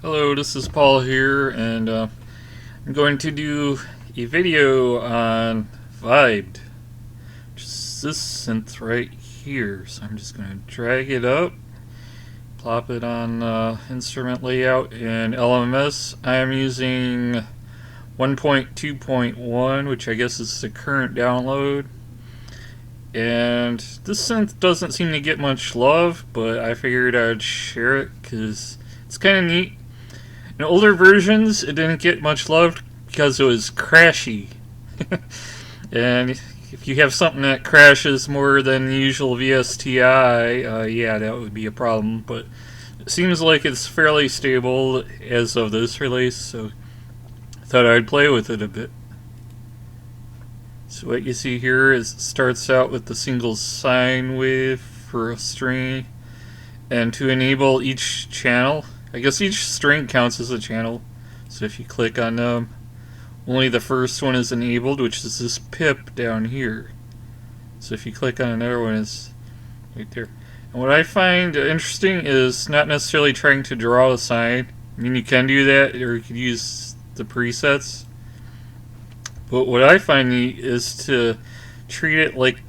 Hello, this is Paul here, and I'm going to do a video on Vibed, which is this synth right here. So I'm just going to drag it up, plop it on instrument layout in LMMS. I am using 1.2.1, which I guess is the current download. And this synth doesn't seem to get much love, but I figured I'd share it because it's kind of neat. In older versions, it didn't get much love because it was crashy. And if you have something that crashes more than the usual VSTI, yeah, that would be a problem. But it seems like it's fairly stable as of this release, so I thought I'd play with it a bit. So what you see here is it starts out with the single sine wave for a string, and to enable each channel, I guess each string counts as a channel, so if you click on them, only the first one is enabled, which is this pip down here. So if you click on another one, it's right there. And what I find interesting is not necessarily trying to draw a sine. I mean, you can do that, or you could use the presets. But what I find neat is to treat it like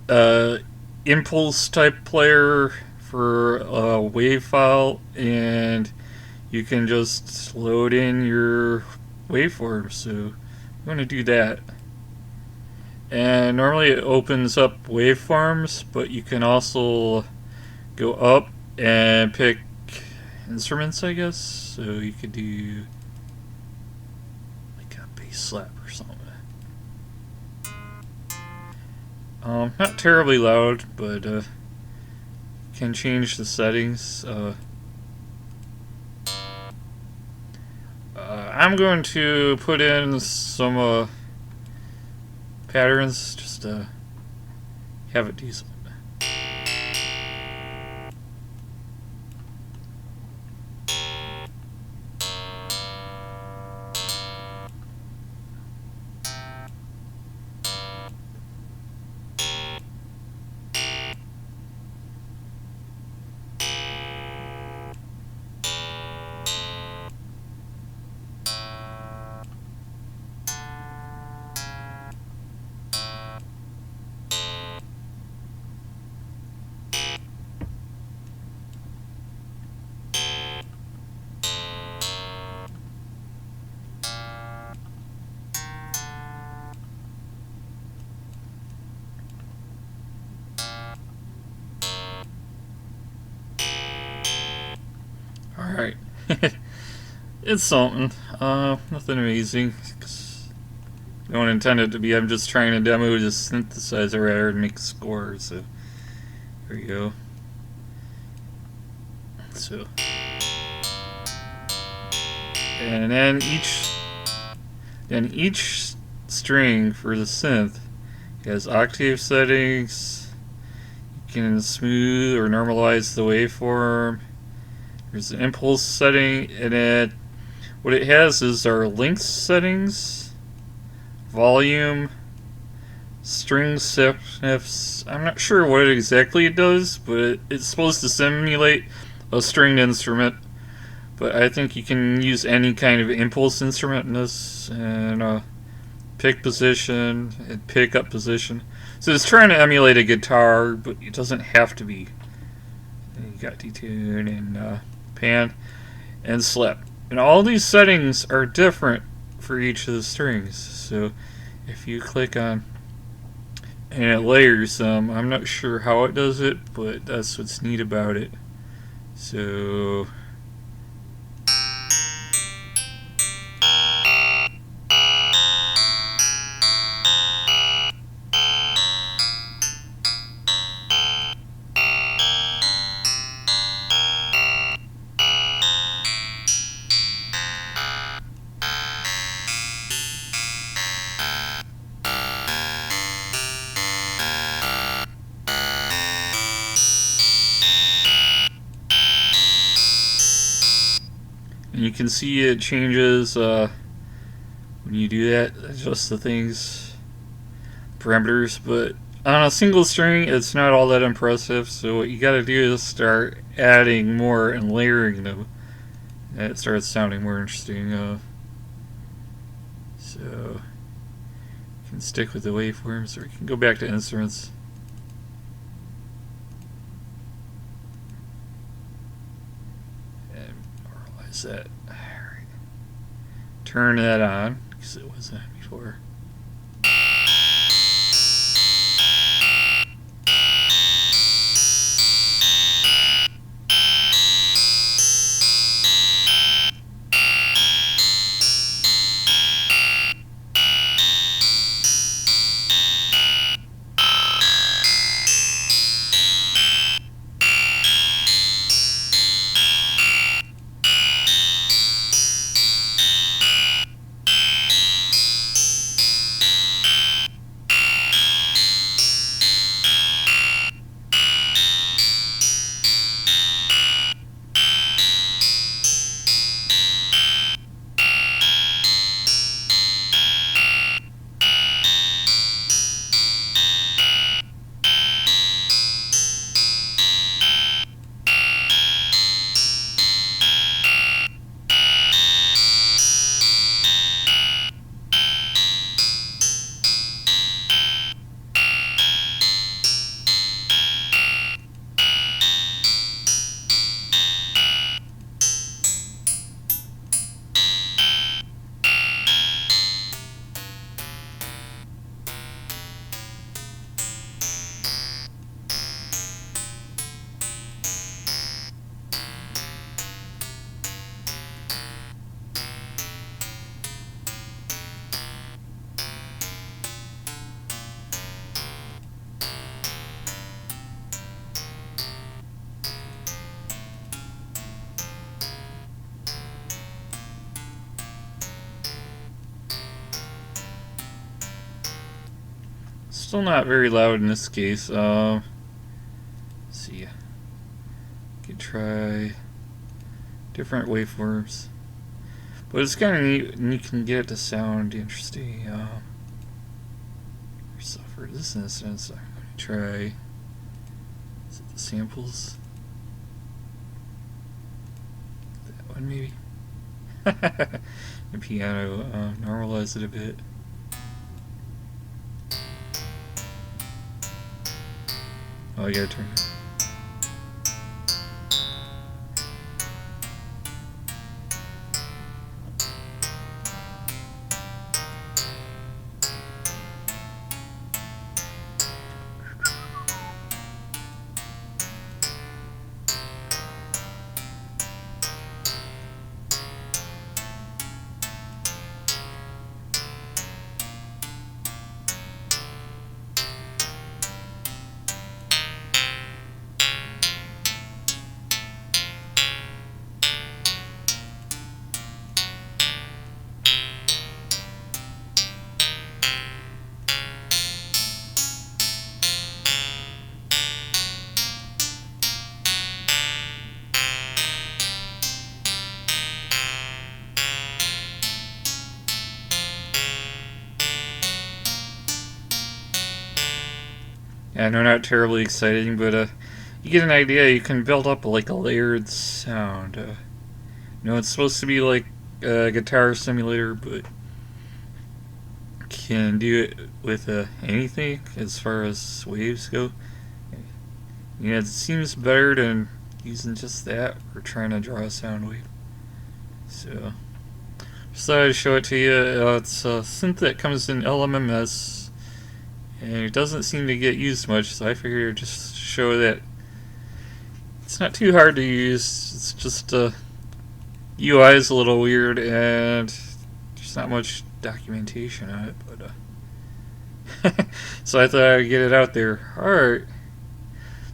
a impulse type player for a wave file, and you can just load in your waveforms. So I'm going to do that. And normally it opens up waveforms, but you can also go up and pick instruments, I guess. So you could do like a bass slap or something. Not terribly loud, but can change the settings. I'm going to put in some patterns just to have it decent. Alright. It's something. Nothing amazing. I don't intend it to be. I'm just trying to demo the synthesizer rather and make a score. So, here we go. So, and then each string for the synth has octave settings. You can smooth or normalize the waveform. There's an impulse setting, and what it has is our length settings, volume, string sniffs. I'm not sure what exactly it does, but it's supposed to simulate a stringed instrument. But I think you can use any kind of impulse instrument in this, and pick position and pick up position. So it's trying to emulate a guitar, but it doesn't have to be. And you got detune and pan and slap. And all these settings are different for each of the strings. So if you click on and it layers them, I'm not sure how it does it, but that's what's neat about it. So and you can see it changes when you do that, adjust the things, parameters, but on a single string it's not all that impressive, so what you gotta do is start adding more and layering them. and it starts sounding more interesting. So you can stick with the waveforms, or you can go back to instruments. And normalize that. Alright. Turn that on, because it wasn't before. Still not very loud in this case. Let's see. Could try different waveforms, but it's kind of neat, and you can get it to sound interesting. So for this instance, I'm going to try the samples. That one maybe. The piano, normalize it a bit. Oh, you gotta turn it. Yeah, I know, not terribly exciting, but you get an idea. You can build up like a layered sound. You know, it's supposed to be like a guitar simulator, but can do it with anything as far as waves go. Yeah, it seems better than using just that or trying to draw a sound wave. So, just thought I'd show it to you. It's a synth that comes in LMMS. And it doesn't seem to get used much, so I figured I'd just show that it's not too hard to use. It's just UI is a little weird, and there's not much documentation on it. But so I thought I'd get it out there. Alright,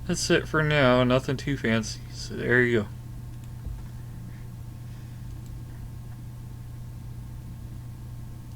that's it for now. Nothing too fancy. So there you go.